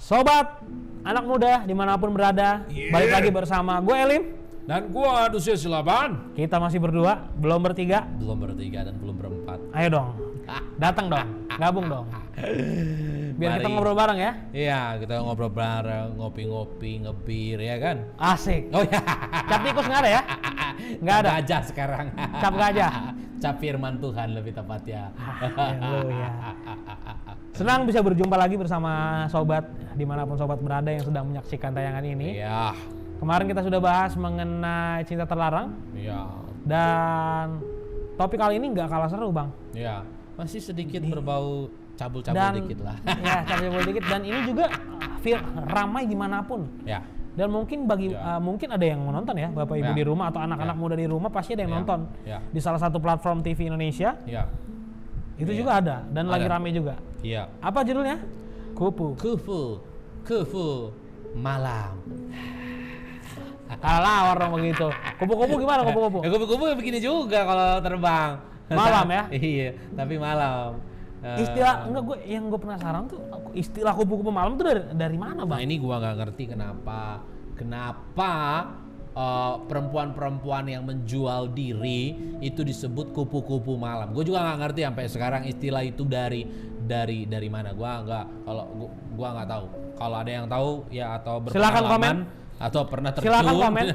Sobat anak muda dimanapun berada, balik lagi bersama gue Elim dan gua Adusia Silaban. Kita masih berdua, belum bertiga Dan belum berempat. Ayo dong, datang dong, gabung dong. Biar Mari. kita ngobrol bareng ya. Iya, kita ngobrol bareng, ngopi-ngopi, ngebir ya kan. Asik. Oh ya. Cap tikus nggak ada ya? Nggak ada. Gajah sekarang. Cap gajah. Cap firman Tuhan lebih tepatnya. Haleluya. Senang bisa berjumpa lagi bersama sobat dimanapun sobat berada yang sedang menyaksikan tayangan ini. Iya. Kemarin kita sudah bahas mengenai cinta terlarang. Iya. Dan topik kali ini nggak kalah seru bang. Iya. Masih sedikit berbau cabul-cabul Dan dikit lah. ya cabul dikit. Dan ini juga ramai dimanapun. Ya. Dan mungkin bagi mungkin ada yang menonton ya bapak ibu Ya. di rumah atau anak-anak muda di rumah pasti ada yang Ya. nonton Ya. di salah satu platform TV Indonesia. Iya. Itu Ya. juga ada dan lagi Ada. rame juga. Iya. Apa judulnya? Kupu. Kufu malam. Kalah orang begitu. Kupu-kupu gimana kupu-kupu? Kupu-kupu begini juga kalau terbang. Malam ya? Iya, tapi malam. Istilah enggak yang gue penasaran tuh istilah kupu-kupu malam tuh dari mana Nah bang? ini gua nggak ngerti kenapa perempuan-perempuan yang menjual diri itu disebut kupu-kupu malam. Gue juga nggak ngerti sampai sekarang istilah itu dari mana. Gua nggak tahu. Kalau ada yang tahu ya atau Silakan komen. atau pernah terjun. Silakan komen.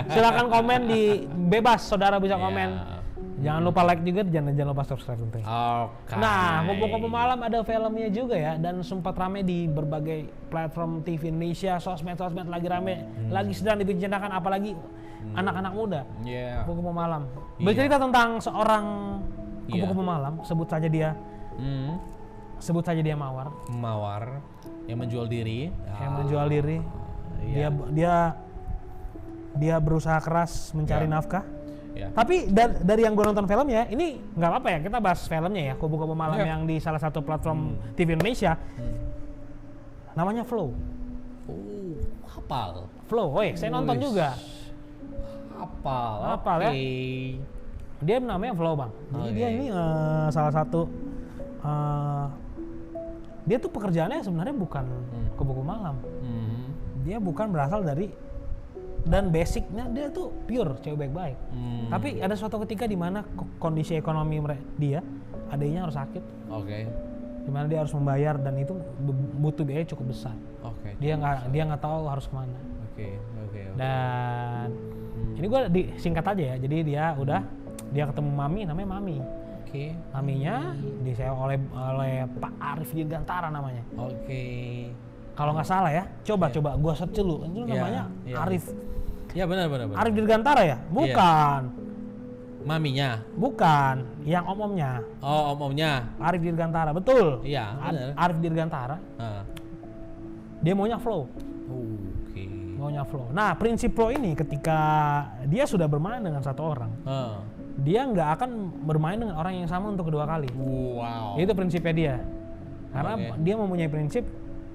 Silakan komen di bebas, saudara bisa Iya. komen. Jangan lupa like juga, jangan lupa subscribe tentunya. Oke. Nah, kupu-kupu malam ada filmnya juga ya dan sempat rame di berbagai platform TV Indonesia, sosmed lagi rame, lagi sedang dibicarakan apalagi anak-anak muda. Iya. Kupu-kupu malam. Iya. Bercerita tentang seorang Iya. kupu-kupu malam, sebut saja dia Mawar, Mawar yang menjual diri. yang menjual diri. Iya. Dia berusaha keras mencari Iya. nafkah. Ya. Tapi dari yang gue nonton filmnya, ini nggak apa-apa ya kita bahas filmnya ya, kupu-kupu malam Iya. yang di salah satu platform TV Indonesia. Namanya Flow. Oh, hafal. Flow, saya nonton Wih. juga. Hafal Ya. oke. Dia namanya Flow bang. Jadi Oke. dia ini salah satu dia tuh pekerjaannya sebenarnya bukan kupu-kupu malam. Dia bukan berasal dari dan basicnya dia tuh pure cewek baik-baik. Tapi ada suatu ketika di mana kondisi ekonomi dia adanya harus sakit, Oke. di mana dia harus membayar dan itu butuh biaya cukup besar. Oke. Dia nggak tahu harus kemana. Oke. Dan ini gue singkat aja ya. Jadi dia ketemu mami, namanya Mami. Oke. Maminya disewa oleh Pak Arif Dirgantara namanya. Oke. Kalau nggak salah ya, coba gue search dulu. Itu Iya, namanya iya. Arif. Ya benar. Arif Dirgantara ya? Bukan. Maminya. Bukan, yang omnya. Oh, omnya. Arif Dirgantara, betul. Iya, benar. Arif Dirgantara, Ah. dia maunya flow. Oke. Maunya flow. Nah, prinsip flow ini ketika dia sudah bermain dengan satu orang, dia nggak akan bermain dengan orang yang sama untuk kedua kali. Wow. Itu prinsipnya dia. Karena Oke. dia mempunyai prinsip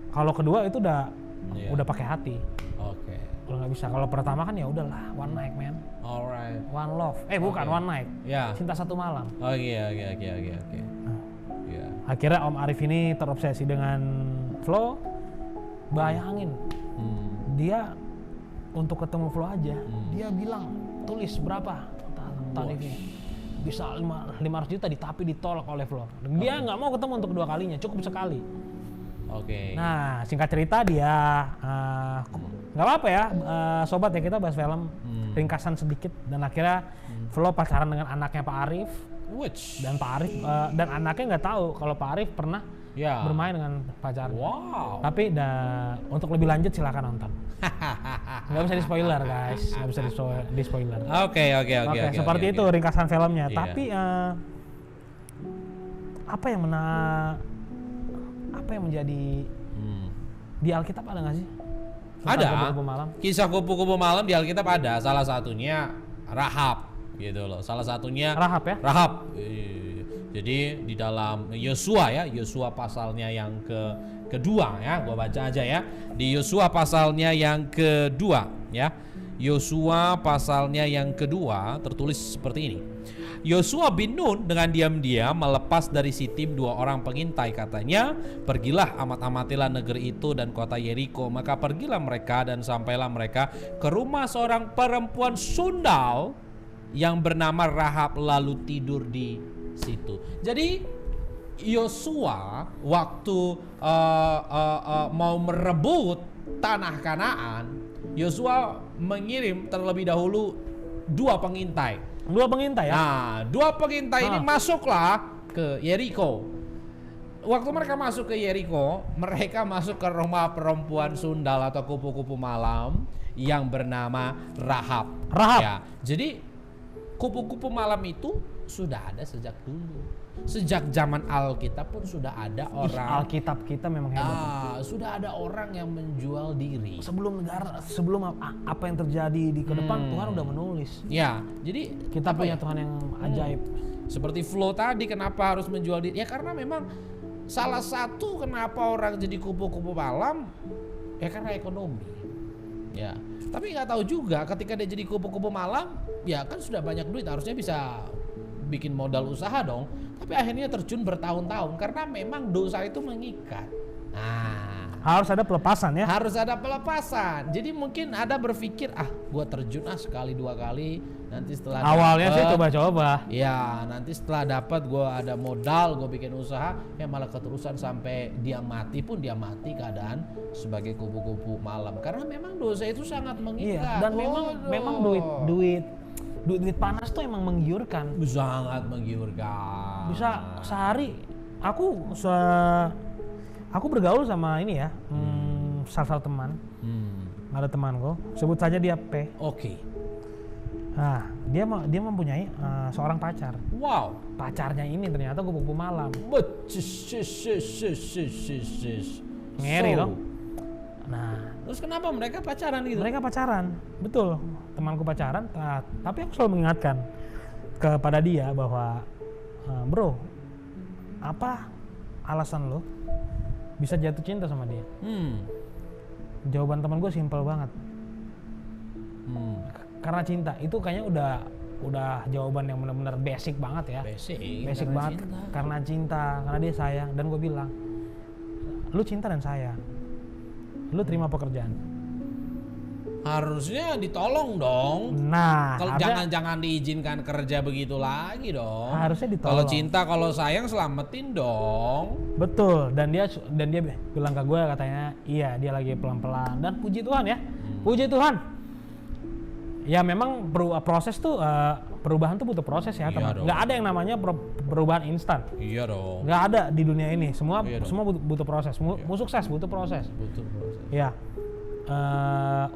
kalau kedua itu Iya. udah pakai hati. Oke. Kalau nggak bisa, kalau pertama kan ya udahlah one night man, Alright. one love. Bukan Oke. one night. Ya. Cinta satu malam. Oke. Ya. Akhirnya Om Arif ini terobsesi dengan flow. Bayangin, dia untuk ketemu flow aja, dia bilang tulis berapa tarifnya. Bisa 500 juta tapi ditolak oleh flow. Dia nggak mau ketemu untuk kedua kalinya, cukup sekali. Oke. Nah, singkat cerita dia nggak apa-apa ya, sobat ya, kita bahas film ringkasan sedikit dan akhirnya Flow pacaran dengan anaknya Pak Arif. Which? Dan Pak Arif dan anaknya nggak tahu kalau Pak Arif pernah Ya. bermain dengan pacarnya. Wow. Tapi untuk lebih lanjut silakan nonton. Nggak bisa di spoiler guys, nggak bisa di spoiler. Oke. Seperti itu ringkasan filmnya. Iya. Tapi apa yang menjadi di Alkitab ada nggak sih? Tentang Ada. kupu-kupu malam. Kisah kupu-kupu malam di Alkitab ada. Salah satunya Rahab, gitu loh. Salah satunya Rahab ya? Rahab. Jadi di dalam Yosua ya, Yosua pasalnya yang kedua ya, gua baca aja ya. Di Yosua pasalnya yang kedua ya. Yosua pasalnya yang kedua tertulis seperti ini. Yosua bin Nun dengan diam-diam melepas dari Sitim 2 orang pengintai, katanya, pergilah amat-amatilah negeri itu dan kota Yeriko. Maka pergilah mereka dan sampailah mereka ke rumah seorang perempuan sundal yang bernama Rahab, lalu tidur di situ. Jadi Yosua waktu mau merebut tanah Kanaan, Yosua mengirim terlebih dahulu 2 pengintai. 2 pengintai ya? Nah, 2 pengintai ini masuklah ke Yeriko. Waktu mereka masuk ke Yeriko, mereka masuk ke rumah perempuan sundal atau kupu-kupu malam yang bernama Rahab. Ya, jadi kupu-kupu malam itu sudah ada sejak dulu. Sejak zaman Alkitab pun sudah ada orang. Alkitab kita memang hebat. Sudah ada orang yang menjual diri. Sebelum apa yang terjadi di ke depan, Tuhan udah menulis. Ya, jadi kita punya Tuhan yang ajaib. Seperti Flo tadi, kenapa harus menjual diri? Ya karena memang salah satu kenapa orang jadi kupu-kupu malam, ya karena ekonomi. Ya, tapi nggak tahu juga ketika dia jadi kupu-kupu malam, ya kan sudah banyak duit, harusnya bisa bikin modal usaha dong. Tapi akhirnya terjun bertahun-tahun karena memang dosa itu mengikat. Nah, harus ada pelepasan ya. Harus ada pelepasan. Jadi mungkin ada berpikir, gua terjun sekali 2 kali, nanti setelah awalnya sih coba-coba. Ya, nanti setelah dapat gua ada modal, gua bikin usaha, ya malah keterusan sampai dia mati pun dia mati keadaan sebagai kupu-kupu malam. Karena memang dosa itu sangat mengikat. Iya, dan memang duit panas tuh emang menggiurkan. Sangat menggiurkan. Bisa sehari aku bergaul sama ini ya, salah satu teman. Ada temanku, sebut saja dia P. Oke. Nah, dia mempunyai seorang pacar. Wow. Pacarnya ini ternyata kupu-kupu malam. Ngeri dong. Nah, terus kenapa mereka pacaran gitu? Mereka pacaran, betul. Temanku pacaran, tapi aku selalu mengingatkan kepada dia bahwa bro, apa alasan lo bisa jatuh cinta sama dia? Jawaban teman gue simpel banget. Karena cinta. Itu kayaknya udah jawaban yang benar-benar basic banget ya. Basic banget. Cinta. Karena cinta, karena dia sayang. Dan gue bilang, lu cinta dan sayang, lu terima pekerjaan. Harusnya ditolong dong. Nah, kalau jangan diizinkan kerja begitu lagi dong. Harusnya ditolong. Kalau cinta, kalau sayang, selamatin dong. Betul. Dan dia bilang ke gue, katanya iya dia lagi pelan-pelan. Dan puji Tuhan ya, puji Tuhan. Ya memang proses tuh perubahan tuh butuh proses ya, teman. Nggak ada yang namanya perubahan instan. Iya dong. Nggak ada di dunia ini. Semua butuh proses. Mau sukses butuh proses. Ya.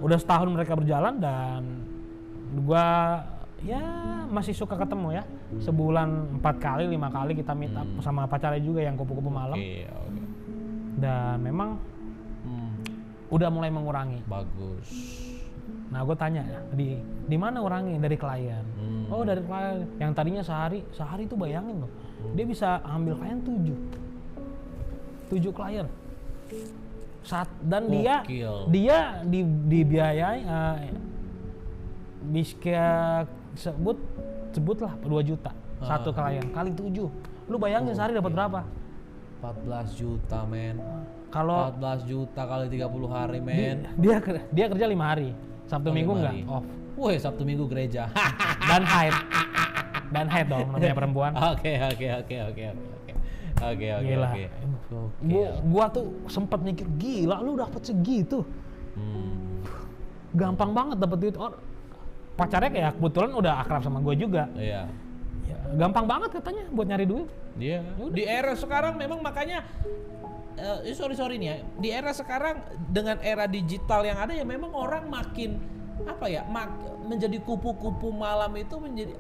Udah setahun mereka berjalan dan gua ya masih suka ketemu ya. Sebulan 4 kali 5 kali kita meet up sama pacarnya juga yang kupu-kupu malam. Dan memang udah mulai mengurangi. Bagus. Nah, gue tanya di mana ngurangi? Dari klien. Oh, dari klien. Yang tadinya sehari tuh bayangin loh. Dia bisa ambil klien 7 klien. Dan dia dibiayai bisa sebutlah 2 juta satu klien kali 7. Lu bayangin sehari dapat berapa? 14 juta men. Kalau 14 juta kali 30 hari men. Dia kerja 5 hari. Sabtu Minggu enggak off. Woi, Sabtu Minggu gereja. Dan haid dong namanya perempuan. Oke. Gila. Gua tuh sempat mikir, gila lu dapat segitu. Gampang banget dapat duit. Pacarnya kayak kebetulan udah akrab sama gua juga. Iya. Ya, gampang banget katanya buat nyari duit. Iya. Di era sekarang memang makanya sorry nih ya. Di era sekarang dengan era digital yang ada ya memang orang makin menjadi kupu-kupu malam itu menjadi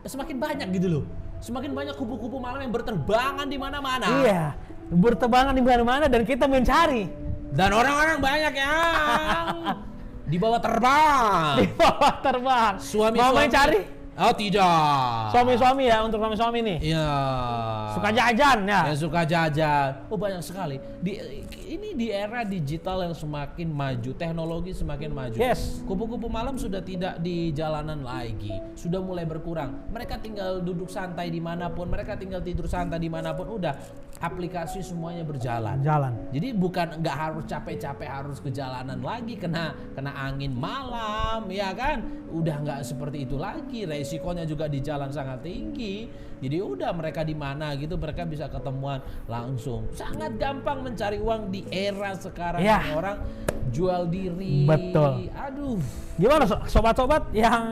semakin banyak gitu loh. Semakin banyak kupu-kupu malam yang berterbangan di mana-mana. Iya, berterbangan di mana-mana dan kita mencari. Dan orang-orang banyak yang di bawah terbang. Di bawah terbang. Suami mau mencari Oh tidak. Suami-suami ya, untuk suami-suami nih. Iya. Suka jajan ya. Yang suka jajan. Oh banyak sekali. Ini di era digital yang semakin maju, teknologi semakin maju. Yes. Kupu-kupu malam sudah tidak di jalanan lagi, sudah mulai berkurang. Mereka tinggal duduk santai dimanapun, mereka tinggal tidur santai dimanapun. Udah aplikasi semuanya berjalan. Jadi bukan nggak harus capek-capek harus ke jalanan lagi, kena angin malam, ya kan? Udah nggak seperti itu lagi. Resikonya juga di jalan sangat tinggi. Jadi udah mereka di mana gitu mereka bisa ketemuan langsung. Sangat gampang mencari uang di era sekarang. Ya. Orang jual diri. Betul. Aduh. Gimana sobat-sobat yang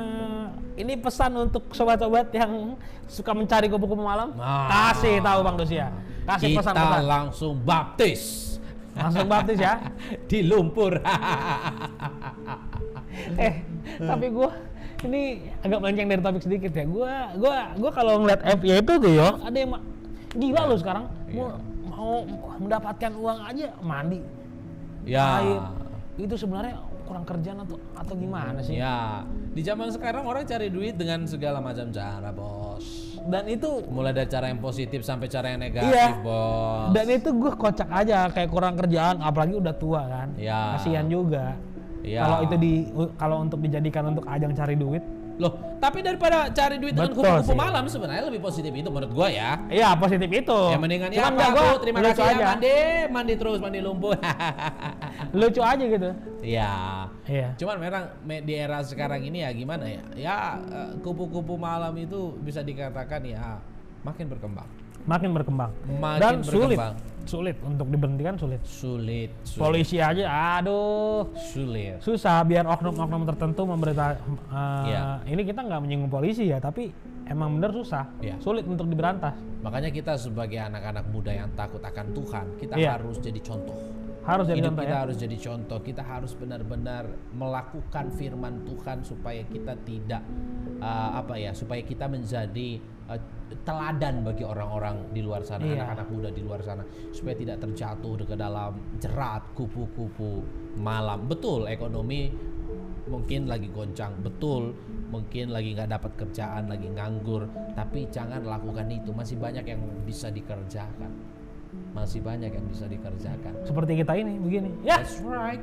ini pesan untuk sobat-sobat yang suka mencari kupu-kupu malam? Kasih tahu Bang Dosia. Kasih Kita pesan-pesan. langsung baptis. Langsung baptis ya. Di lumpur. Tapi gue ini agak melenceng dari topik sedikit ya. Gue kalau ngeliat FYP tuh ya, ada yang gila loh sekarang. Mau mendapatkan uang aja mandi. Ya. Air. Itu sebenarnya kurang kerjaan atau gimana sih? Ya. Di zaman sekarang orang cari duit dengan segala macam cara, Bos. Dan itu Mulai dari cara yang positif sampai cara yang negatif, Bos. Dan itu gue kocak aja kayak kurang kerjaan, apalagi udah tua kan. Ya. Kasihan juga. Ya. Kalau untuk dijadikan untuk ajang cari duit. Loh, tapi daripada cari duit dengan Betul kupu-kupu sih. malam sebenarnya lebih positif itu menurut gua ya. Iya, positif itu. Ya mendingan ya Cuman Pak, nggak, Bu, gua terima lucu kasih ya aja. mandi terus, mandi lumpur. Lucu aja gitu. Iya. Iya. Cuman memang di era sekarang ini ya gimana ya? Ya kupu-kupu malam itu bisa dikatakan ya makin berkembang. Makin berkembang. Makin Dan berkembang. sulit untuk diberhentikan sulit. Sulit. Polisi aja, aduh, Sulit. susah biar oknum-oknum tertentu memberita. Iya. Ini kita nggak menyinggung polisi ya, tapi emang bener susah, Iya. sulit untuk diberantas. Makanya kita sebagai anak-anak muda yang takut akan Tuhan, kita Iya. harus jadi contoh. Harus jadi Hidup contoh kita ya. harus jadi contoh. Kita harus benar-benar melakukan firman Tuhan supaya kita tidak supaya kita menjadi teladan bagi orang-orang di luar sana, Iya. anak-anak muda di luar sana, supaya tidak terjatuh ke dalam jerat kupu-kupu malam. Betul, ekonomi mungkin lagi goncang, betul, mungkin lagi nggak dapat kerjaan, lagi nganggur, tapi jangan lakukan itu. Masih banyak yang bisa dikerjakan. Masih banyak yang bisa dikerjakan. Seperti kita ini begini. Ya, That's right.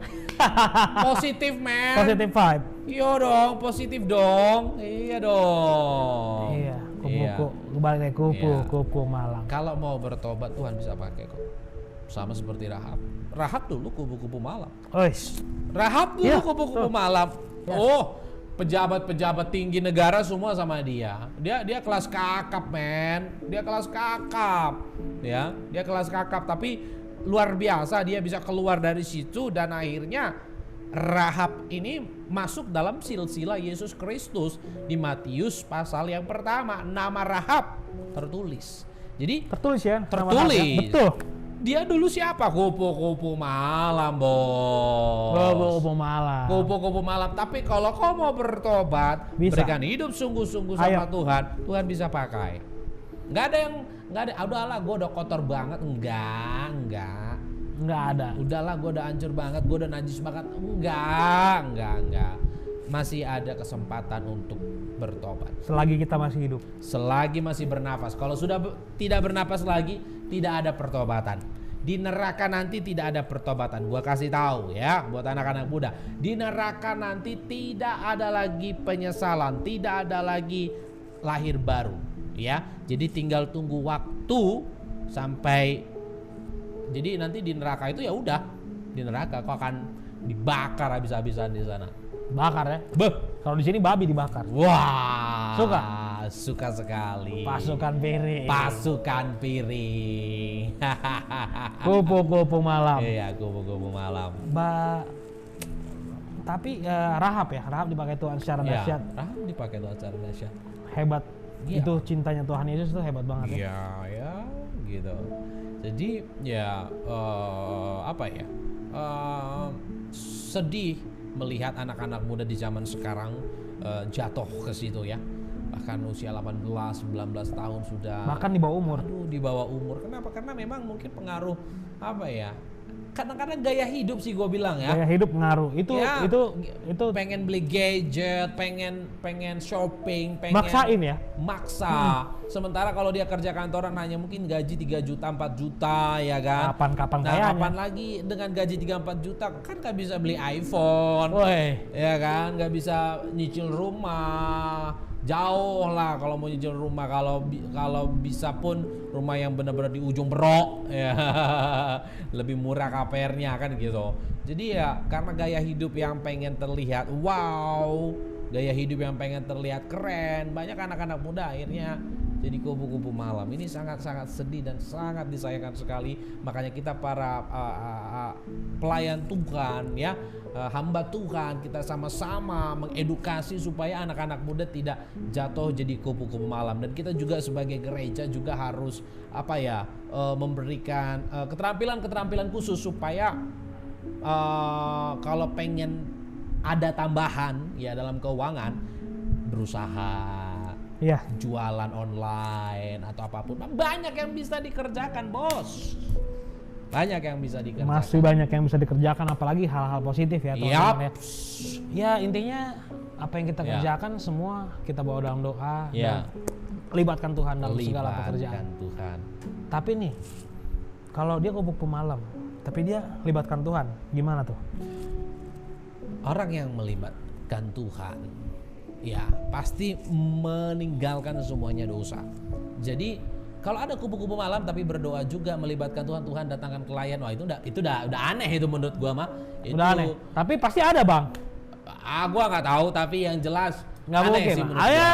Positif, man. positive vibe. Iya dong, positif dong. Iya dong. Iya, Iya. kembali ke Iya. kupu malam. Kalau mau bertobat Tuhan bisa pakai kok. Sama seperti Rahab. Rahab dulu kupu-kupu malam. Ois. Rahab dulu Iya, kupu-kupu tuh. malam. Iya. Oh, pejabat-pejabat tinggi negara semua sama dia. Dia kelas kakap, men. Dia kelas kakap. Ya, dia kelas kakap tapi luar biasa dia bisa keluar dari situ dan akhirnya Rahab ini masuk dalam silsilah Yesus Kristus di Matius pasal yang pertama. Nama Rahab tertulis. Jadi Tertulis ya. nama tertulis. rakyat. Betul. Dia dulu siapa? Kupu-kupu malam, Bos. Kupu malam. Kupu-kupu malam. Tapi kalau kau mau bertobat, Bisa. berikan hidup sungguh-sungguh sama Ayo. Tuhan, Tuhan bisa pakai. Nggak ada, udahlah gue udah kotor banget. Enggak. Nggak ada. Udahlah gue udah hancur banget, gue udah najis banget. Enggak. Masih ada kesempatan untuk bertobat. Selagi kita masih hidup. Selagi masih bernapas. Kalau sudah tidak bernapas lagi, tidak ada pertobatan. Di neraka nanti tidak ada pertobatan. Gua kasih tahu ya buat anak-anak muda. Di neraka nanti tidak ada lagi penyesalan, tidak ada lagi lahir baru, ya. Jadi tinggal tunggu waktu sampai. Jadi nanti di neraka itu ya udah, di neraka kau akan dibakar habis-habisan di sana. Bakar ya. Beh. Kalau di sini babi dibakar. Wah, Suka? sekali. Pasukan piring. Pasukan piring. Kupu-kupu malam. Iya, kupu-kupu malam. Tapi Rahab dipakai Tuhan secara Ya, dahsyat. Rahab dipakai Tuhan secara dahsyat. Hebat. Iya. Itu cintanya Tuhan Yesus itu hebat banget ya. Iya, gitu. Jadi ya sedih melihat anak-anak muda di zaman sekarang jatuh ke situ ya. Bahkan usia 18, 19 tahun sudah. Bahkan di bawah umur. Aduh, di bawah umur. Kenapa? Karena memang mungkin pengaruh kadang-kadang gaya hidup sih gue bilang ya. Gaya hidup ngaruh. Itu Pengen beli gadget, pengen shopping, pengen maksain ya. Maksa. Sementara kalau dia kerja kantoran hanya mungkin gaji 3 juta, 4 juta ya kan. Kapan Nah, kayaknya. kapan lagi dengan gaji 3-4 juta kan gak bisa beli iPhone. Woi. Ya kan, gak bisa nyicil rumah. Jauh lah kalau mau nyicil rumah, kalau bisa pun rumah yang benar-benar di ujung Berok ya. Lebih murah KPR-nya kan gitu. Jadi ya karena gaya hidup yang pengen terlihat wow, gaya hidup yang pengen terlihat keren, banyak anak-anak muda akhirnya jadi kupu-kupu malam. Ini sangat-sangat sedih dan sangat disayangkan sekali. Makanya kita para pelayan Tuhan ya, hamba Tuhan, kita sama-sama mengedukasi supaya anak-anak muda tidak jatuh jadi kupu-kupu malam. Dan kita juga sebagai gereja juga harus memberikan keterampilan-keterampilan khusus supaya kalau pengen ada tambahan ya dalam keuangan, berusaha jualan online atau apapun, banyak yang bisa dikerjakan, bos. Banyak yang bisa dikerjakan. Masih banyak yang bisa dikerjakan, apalagi hal-hal positif ya teman-teman ya. Ya intinya apa yang kita kerjakan semua kita bawa dalam doa dan libatkan Tuhan dalam segala pekerjaan. Tuhan. Tapi nih, kalau dia kupu-kupu malam, tapi dia libatkan Tuhan, gimana tuh? Orang yang melibatkan Tuhan, ya pasti meninggalkan semuanya dosa. Jadi kalau ada kupu-kupu malam tapi berdoa juga melibatkan Tuhan, Tuhan datangkan klien, wah itu udah aneh itu menurut gua mah. Udah aneh. Tapi pasti ada bang. Gua nggak tahu, tapi yang jelas nggak mungkin. Sih menurut gua.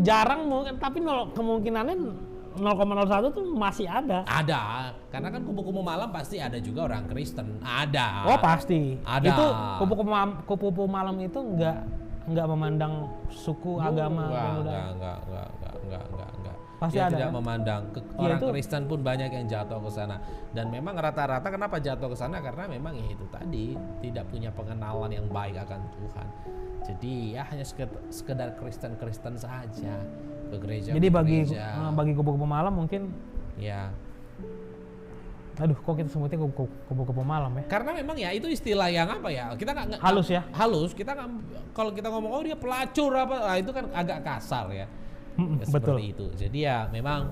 Jarang mungkin, tapi kemungkinannya 0,01 tuh masih ada. Ada, karena kan kupu-kupu malam pasti ada juga orang Kristen. Ada. Oh pasti. Ada. Itu kupu-kupu malam itu nggak memandang suku, agama, enggak. Pasti dia ada, tidak kan? memandang orang Kristen pun banyak yang jatuh ke sana. Dan memang rata-rata kenapa jatuh ke sana, karena memang ya itu tadi tidak punya pengenalan yang baik akan Tuhan. Jadi ya hanya sekedar Kristen saja ke gereja. Jadi bagi kupu-kupu malam mungkin ya. Aduh, kok kita sebutnya kupu-kupu malam ya? Karena memang ya itu istilah yang apa ya? Kita nggak halus ya. Halus. Kita nggak, kalau kita ngomong oh dia pelacur apa, itu kan agak kasar ya. Betul. Seperti itu. Jadi ya memang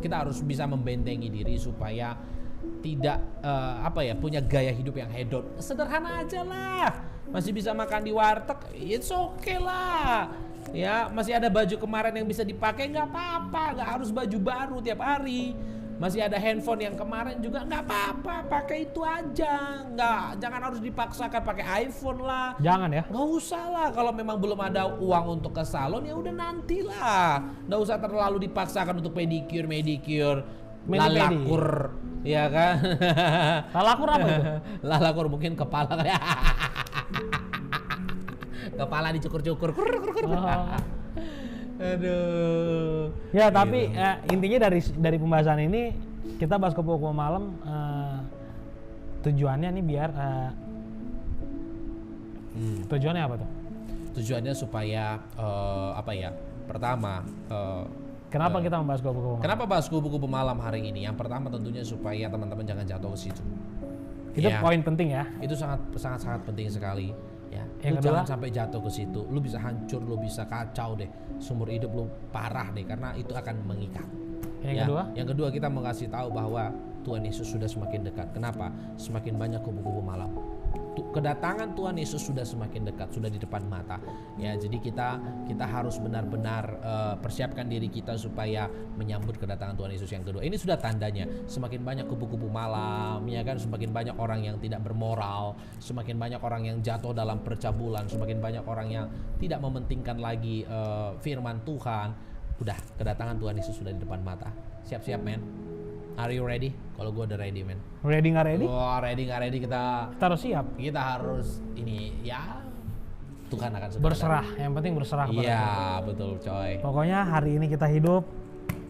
kita harus bisa membentengi diri supaya tidak punya gaya hidup yang hedon. Sederhana aja lah. Masih bisa makan di warteg, it's okay lah. Ya masih ada baju kemarin yang bisa dipakai, nggak apa-apa. Nggak harus baju baru tiap hari. Masih ada handphone yang kemarin juga, nggak apa-apa, pakai itu aja. Jangan harus dipaksakan pakai iPhone lah. Jangan ya. Nggak usah lah, kalau memang belum ada uang untuk ke salon ya udah nantilah. Nggak usah terlalu dipaksakan untuk pedicure, lalakur, ya kan? Lalakur apa itu? Lalakur mungkin kepala kayak kepala dicukur-cukur. Aduh. Ya tapi intinya dari pembahasan ini kita bahas kupu-kupu malam, tujuannya nih biar tujuannya apa tuh? Tujuannya supaya pertama kenapa kita membahas kupu-kupu malam? Kenapa bahas kupu-kupu malam hari ini? Yang pertama tentunya supaya teman-teman jangan jatuh ke situ. Itu poin penting ya. Itu sangat penting sekali. Ya, lu jangan sampai jatuh ke situ. Lu bisa hancur, lu bisa kacau deh. Sumber hidup lu parah deh, karena itu akan mengikat. Yang kedua kita mau kasih tahu bahwa Tuhan Yesus sudah semakin dekat. Kenapa? Semakin banyak kupu-kupu malam. Kedatangan Tuhan Yesus sudah semakin dekat, sudah di depan mata. Ya, jadi kita harus benar-benar persiapkan diri kita supaya menyambut kedatangan Tuhan Yesus yang kedua. Ini sudah tandanya, semakin banyak kupu-kupu malam, ya kan, semakin banyak orang yang tidak bermoral, semakin banyak orang yang jatuh dalam percabulan, semakin banyak orang yang tidak mementingkan lagi firman Tuhan. Udah, kedatangan Tuhan Yesus sudah di depan mata. Siap-siap, men. Are you ready? Kalau gue udah ready, men. Ready nggak ready? Oh, ready nggak ready, kita harus siap. Kita harus ini ya. Tuhan akan berserah. Yang penting berserah. Iya, betul, coy. Pokoknya hari ini kita hidup,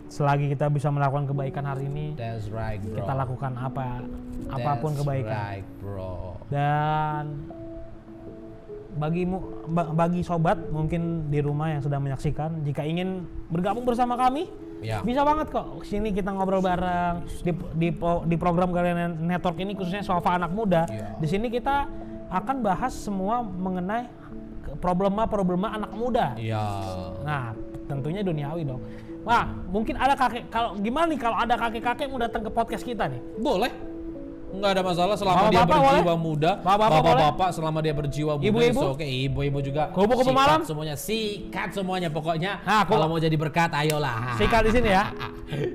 selagi kita bisa melakukan kebaikan hari ini, that's right, bro. Kita lakukan apapun kebaikan. That's right, bro. Dan bagi sobat mungkin di rumah yang sedang menyaksikan, jika ingin bergabung bersama kami Ya. Bisa banget kok. Sini kita ngobrol bareng di program Galilea Network ini, khususnya Sofa Anak Muda. Ya. Di sini kita akan bahas semua mengenai problema anak muda. Iya. Nah, tentunya duniawi dong. Wah, mungkin ada kalau gimana nih kalau ada kakek-kakek mau datang ke podcast kita nih? Boleh. Nggak ada masalah selama dia Bapak-bapak berjiwa boleh? muda. Bapak-bapak Selama dia berjiwa muda. Ibu-ibu? Oke, ibu-ibu juga. Kupu-kupu Sikat malam? semuanya, sikat semuanya pokoknya. Nah, kalau mau jadi berkat, ayolah. Sikat di sini ya.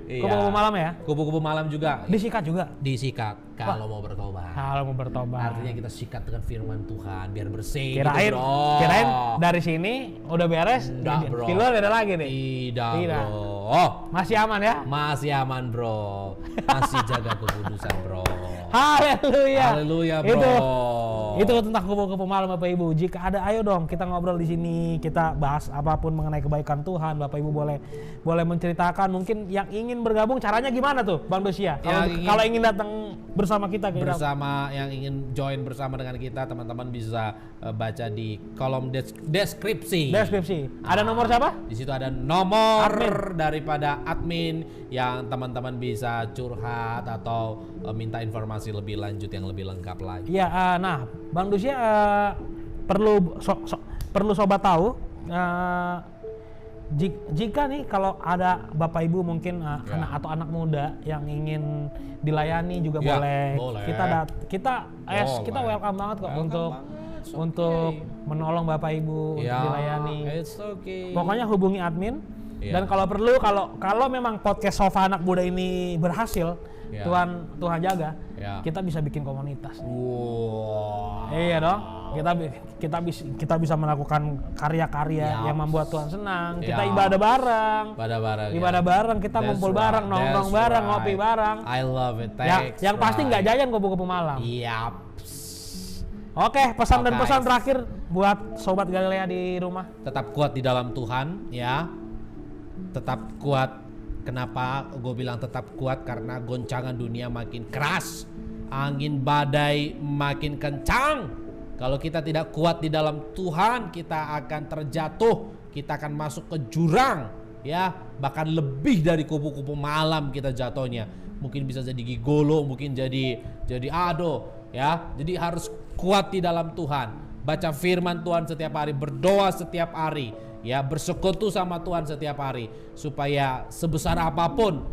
Iya. Kupu-kupu malam ya. Kupu-kupu malam juga. Disikat juga. Disikat kalau mau bertobat. Kalau mau bertobat. Artinya kita sikat dengan firman Tuhan biar bersih. Kirain, gitu, bro. kirain dari sini udah beres, Nggak, bro. di luar beda lagi nih. Tidak, Tidak. bro. Oh, Masih aman ya? masih aman, bro. Masih jaga kekudusan, bro. Haleluya. Haleluya, bro. Itu tentang kupu-kupu malam Bapak Ibu. Jika ada, ayo dong kita ngobrol di sini, kita bahas apapun mengenai kebaikan Tuhan. Bapak Ibu boleh menceritakan mungkin yang ingin bergabung, caranya gimana tuh Bang Dosia? Kalau ingin datang bersama kita yang ingin join bersama dengan kita, teman-teman bisa baca di kolom deskripsi. Ada nomor siapa? Di situ ada nomor Admin. daripada admin yang teman-teman bisa curhat atau minta informasi lebih lanjut yang lebih lengkap lagi. Iya, nah Bang Dosia perlu sobat tahu, jika nih kalau ada Bapak Ibu mungkin anak atau anak muda yang ingin dilayani juga boleh. Kita welcome banget kok untuk menolong Bapak Ibu dilayani. It's okay. Pokoknya hubungi admin. Dan kalau perlu, kalau memang podcast Sofa Anak Muda ini berhasil, Tuhan jaga, kita bisa bikin komunitas. Wow. Iya dong. Kita bisa melakukan karya-karya yang membuat Tuhan senang. Kita ibadah bareng, kita ngumpul bareng, nongkrong bareng, ngopi bareng. I love it. Yang pasti nggak jajan kupu-kupu malam. Yap. Oke, pesan dan pesan terakhir buat sobat Galilea di rumah. Tetap kuat di dalam Tuhan, ya. Tetap kuat. Kenapa gue bilang tetap kuat? Karena goncangan dunia makin keras, angin badai makin kencang. Kalau kita tidak kuat di dalam Tuhan, kita akan terjatuh, kita akan masuk ke jurang, ya, bahkan lebih dari kupu-kupu malam kita jatuhnya. Mungkin bisa jadi gigolo, mungkin jadi ado, ya. Jadi harus kuat di dalam Tuhan. Baca firman Tuhan setiap hari, berdoa setiap hari, ya, bersekutu sama Tuhan setiap hari, supaya sebesar apapun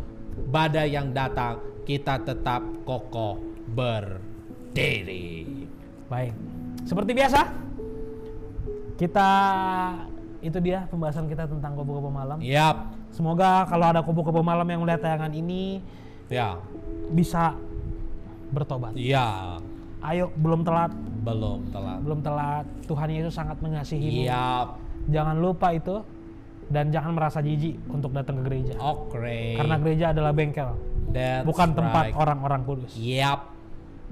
badai yang datang, kita tetap kokoh berdiri. Baik. Seperti biasa, itu dia pembahasan kita tentang kupu-kupu malam. Yap. Semoga kalau ada kupu-kupu malam yang melihat tayangan ini, bisa bertobat. Ya. Ayo, belum telat. Belum telat. Tuhan Yesus sangat mengasihimu. Yap. Jangan lupa itu, dan jangan merasa jijik untuk datang ke gereja. Oke. Karena gereja adalah bengkel, bukan tempat orang-orang kudus. Yap.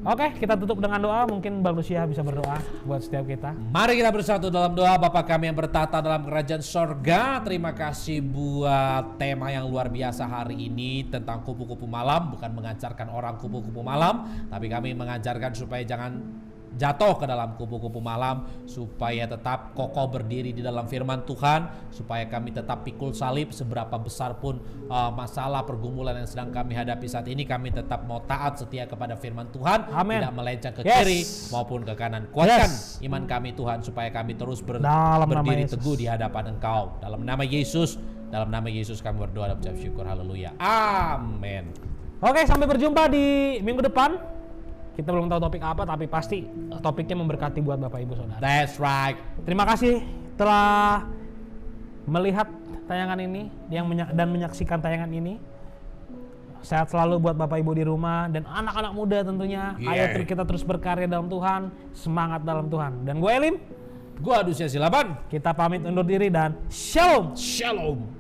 Oke, kita tutup dengan doa. Mungkin Bang Lucia bisa berdoa buat setiap kita. Mari kita bersatu dalam doa. Bapa kami yang bertata dalam kerajaan sorga, terima kasih buat tema yang luar biasa hari ini tentang kupu-kupu malam. Bukan mengajarkan orang kupu-kupu malam, tapi kami mengajarkan supaya jangan jatuh ke dalam kupu-kupu malam, supaya tetap kokoh berdiri di dalam firman Tuhan, supaya kami tetap pikul salib seberapa besar pun masalah pergumulan yang sedang kami hadapi saat ini. Kami tetap mau taat setia kepada firman Tuhan. Amen. Tidak melenceng ke kiri maupun ke kanan. Kuatkan iman kami Tuhan, supaya kami terus berdiri teguh di hadapan Engkau. Dalam nama Yesus kami berdoa dan mengucap syukur. Haleluya. Amin. Oke, sampai berjumpa di minggu depan. Kita belum tahu topik apa, tapi pasti topiknya memberkati buat Bapak Ibu Saudara. That's right. Terima kasih telah melihat tayangan ini dan menyaksikan tayangan ini. Sehat selalu buat Bapak Ibu di rumah dan anak-anak muda tentunya. Ayo kita terus berkarya dalam Tuhan, semangat dalam Tuhan. Dan gue Elim, gue Adusia Silaban. Kita pamit undur diri dan shalom. Shalom.